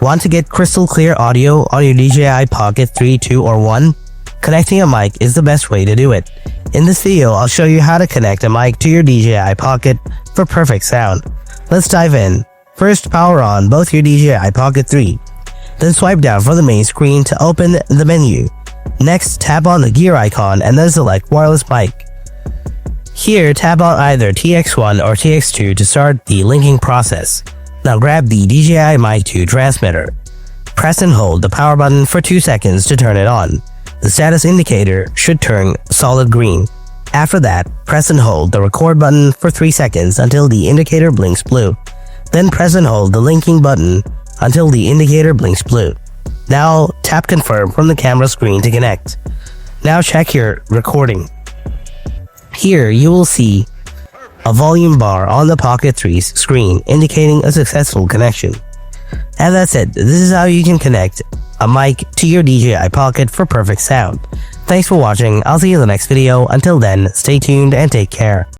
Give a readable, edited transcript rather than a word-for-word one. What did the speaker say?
Want to get crystal clear audio on your DJI Pocket 3, 2, or 1? Connecting a mic is the best way to do it. In this video, I'll show you how to connect a mic to your DJI Pocket for perfect sound. Let's dive in. First, power on both your DJI Pocket 3. Then swipe down from the main screen to open the menu. Next, tap on the gear icon and then select wireless mic. Here, tap on either TX1 or TX2 to start the linking process. Now grab the DJI Mic 2 transmitter. Press and hold the power button for 2 seconds to turn it on. The status indicator should turn solid green. After that, press and hold the record button for 3 seconds until the indicator blinks blue. Then press and hold the linking button until the indicator blinks blue. Now tap confirm from the camera screen to connect. Now check your recording. Here you will see a volume bar on the Pocket 3's screen indicating a successful connection. And that's it. This is how you can connect a mic to your DJI Pocket for perfect sound. Thanks for watching. I'll see you in the next video. Until then, stay tuned and take care.